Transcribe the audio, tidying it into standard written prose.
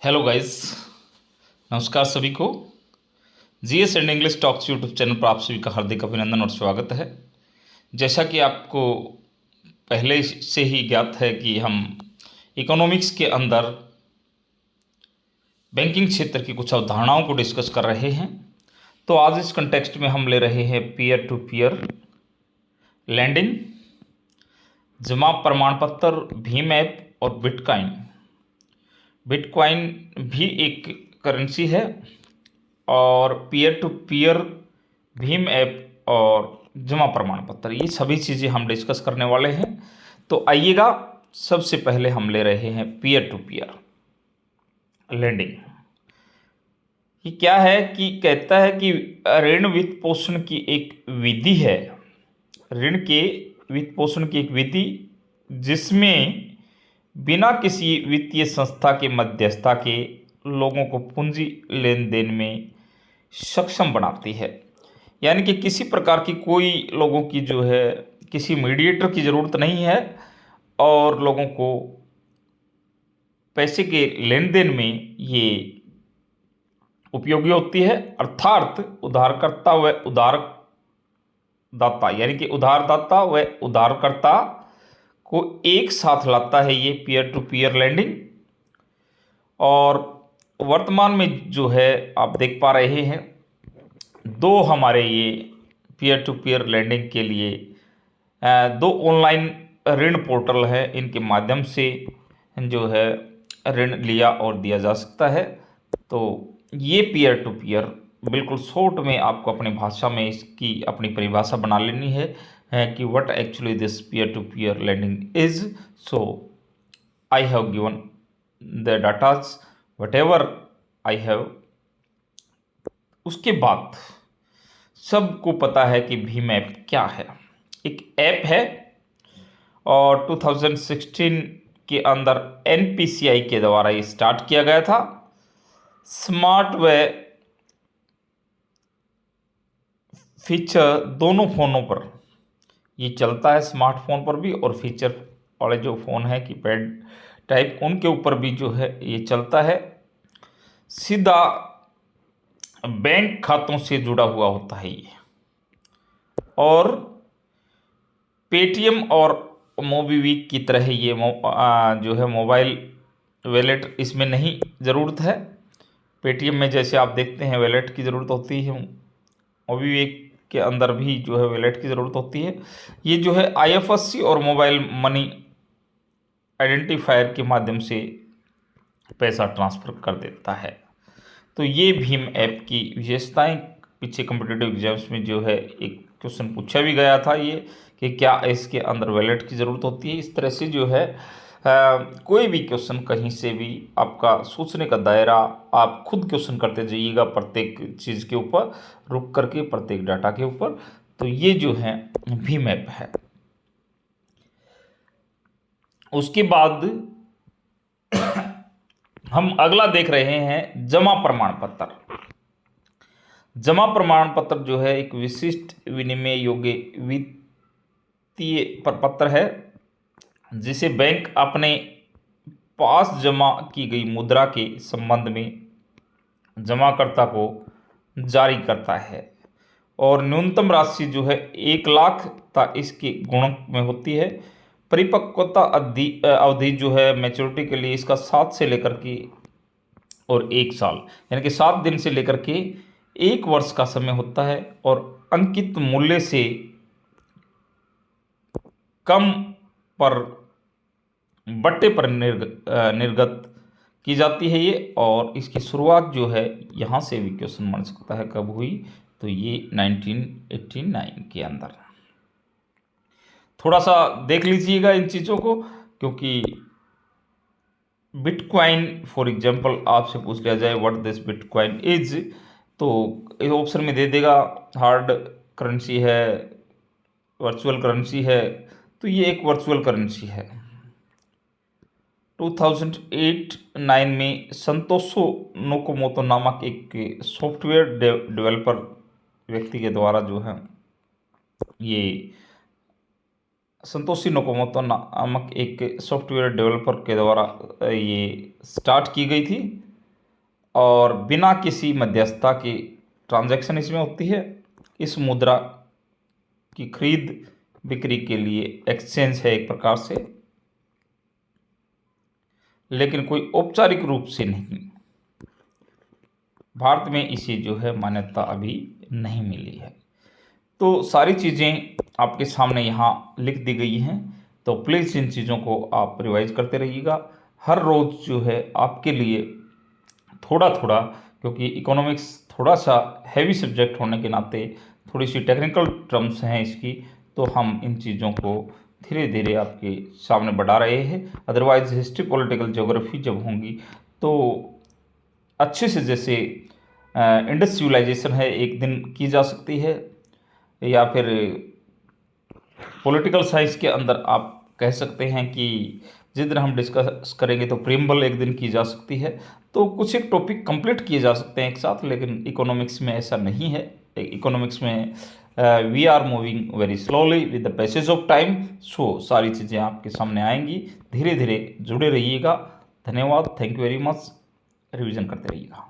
Hello guys. नमस्कार सभी को। GS and English talks YouTube channel पर आप सभी का हार्दिक अभिनंदन और स्वागत है। जैसा कि आपको पहले से ही ज्ञात है कि हम इकोनॉमिक्स के अंदर बैंकिंग क्षेत्र की कुछ अवधारणाओं को डिस्कस कर रहे हैं। तो आज इस कंटेक्स्ट में हम ले रहे हैं पीयर टू पीयर लैंडिंग, जमा प्रमाण पत्र, भीम ऐप और बिटकॉइन। बिटकॉइन भी एक करेंसी है और पीयर टू पीयर भीम ऐप और जमा प्रमाण पत्र, ये सभी चीज़ें हम डिस्कस करने वाले हैं। तो आइएगा, सबसे पहले हम ले रहे हैं पीयर टू पीयर लैंडिंग। ये क्या है कि कहता है कि ऋण वित्त पोषण की एक विधि है, ऋण के वित्त पोषण की एक विधि जिसमें बिना किसी वित्तीय संस्था के मध्यस्थता के लोगों को पूंजी लेन देन में सक्षम बनाती है। यानी कि किसी प्रकार की कोई लोगों की जो है किसी मीडिएटर की ज़रूरत नहीं है और लोगों को पैसे के लेन देन में ये उपयोगी होती है। अर्थात उधारकर्ता व उधारदाता, यानी कि उधारदाता व उधारकर्ता को एक साथ लाता है ये पीयर टू पीयर लैंडिंग। और वर्तमान में जो है आप देख पा रहे हैं, दो हमारे ये पीयर टू पीयर लैंडिंग के लिए दो ऑनलाइन ऋण पोर्टल है, इनके माध्यम से जो है ऋण लिया और दिया जा सकता है। तो ये पीयर टू पीयर बिल्कुल शॉर्ट में आपको अपनी भाषा में इसकी अपनी परिभाषा बना लेनी है कि what actually this peer to peer lending is. So I have given the datas whatever I have. उसके बाद सबको पता है कि भीम ऐप क्या है। एक ऐप है और 2016 के अंदर एनपीसीआई के द्वारा ये स्टार्ट किया गया था। स्मार्ट व फीचर दोनों फ़ोनों पर ये चलता है, स्मार्टफोन पर भी और फीचर वाले जो फ़ोन है कीपैड टाइप उनके ऊपर भी जो है ये चलता है। सीधा बैंक खातों से जुड़ा हुआ होता है ये। और पेटीएम और मोबीक्विक की तरह ये जो है मोबाइल वॉलेट इसमें नहीं ज़रूरत है। पेटीएम में जैसे आप देखते हैं वॉलेट की ज़रूरत होती है, मोबीक्विक के अंदर भी जो है वॉलेट की ज़रूरत होती है। ये जो है आईएफएससी और मोबाइल मनी आइडेंटिफायर के माध्यम से पैसा ट्रांसफ़र कर देता है। तो ये भीम ऐप की विशेषताएं, पीछे कॉम्पिटिटिव एग्जाम्स में जो है एक क्वेश्चन पूछा भी गया था ये कि क्या इसके अंदर वॉलेट की ज़रूरत होती है। इस तरह से जो है कोई भी क्वेश्चन कहीं से भी आपका सोचने का दायरा, आप खुद क्वेश्चन करते जाइएगा प्रत्येक चीज़ के ऊपर रुक करके, प्रत्येक डाटा के ऊपर। तो ये जो है भीम ऐप है। उसके बाद हम अगला देख रहे हैं जमा प्रमाण पत्र। जमा प्रमाण पत्र जो है एक विशिष्ट विनिमय योग्य वित्तीय प्रपत्र है जिसे बैंक अपने पास जमा की गई मुद्रा के संबंध में जमाकर्ता को जारी करता है और न्यूनतम राशि जो है 1 लाख तक इसके गुणक में होती है। परिपक्वता अवधि जो है मैच्योरिटी के लिए इसका 7 से लेकर के और 1 साल, यानी कि 7 दिन से लेकर के 1 वर्ष का समय होता है और अंकित मूल्य से कम पर बट्टे पर निर्गत की जाती है ये। और इसकी शुरुआत जो है यहाँ से भी क्वेश्चन बन सकता है कब हुई, तो ये 1989 के अंदर। थोड़ा सा देख लीजिएगा इन चीज़ों को, क्योंकि बिटकॉइन फॉर एग्जांपल आपसे पूछ लिया जाए व्हाट दिस बिटकॉइन इज, तो इस ऑप्शन में दे देगा हार्ड करेंसी है, वर्चुअल करेंसी है। तो ये एक वर्चुअल करेंसी है। 2008-9 में संतोषो नोकोमोतो नामक एक सॉफ्टवेयर डेवलपर व्यक्ति के द्वारा जो है ये संतोषी नोकोमोतो नामक एक सॉफ्टवेयर डेवलपर के द्वारा ये स्टार्ट की गई थी। और बिना किसी मध्यस्थता की ट्रांजैक्शन इसमें होती है। इस मुद्रा की खरीद बिक्री के लिए एक्सचेंज है एक प्रकार से, लेकिन कोई औपचारिक रूप से नहीं। भारत में इसे जो है मान्यता अभी नहीं मिली है। तो सारी चीज़ें आपके सामने यहाँ लिख दी गई हैं, तो प्लीज़ इन चीज़ों को आप रिवाइज करते रहिएगा। हर रोज़ जो है आपके लिए थोड़ा थोड़ा, क्योंकि इकोनॉमिक्स थोड़ा सा हैवी सब्जेक्ट होने के नाते थोड़ी सी टेक्निकल टर्म्स हैं इसकी, तो हम इन चीज़ों को धीरे धीरे आपके सामने बढ़ा रहे हैं। अदरवाइज हिस्ट्री, पॉलिटिकल, ज्योग्राफी जब होंगी तो अच्छे से, जैसे इंडस सिविलाइजेशन है एक दिन की जा सकती है, या फिर पॉलिटिकल साइंस के अंदर आप कह सकते हैं कि जिस दिन हम डिस्कस करेंगे तो प्रीम्बल एक दिन की जा सकती है। तो कुछ एक टॉपिक कंप्लीट किए जा सकते हैं एक साथ, लेकिन इकोनॉमिक्स में ऐसा नहीं है। इकोनॉमिक्स में we are moving very slowly with the passage of time. So सारी चीज़ें आपके सामने आएंगी, धीरे धीरे जुड़े रहिएगा। धन्यवाद, thank you very much. Revision करते रहिएगा।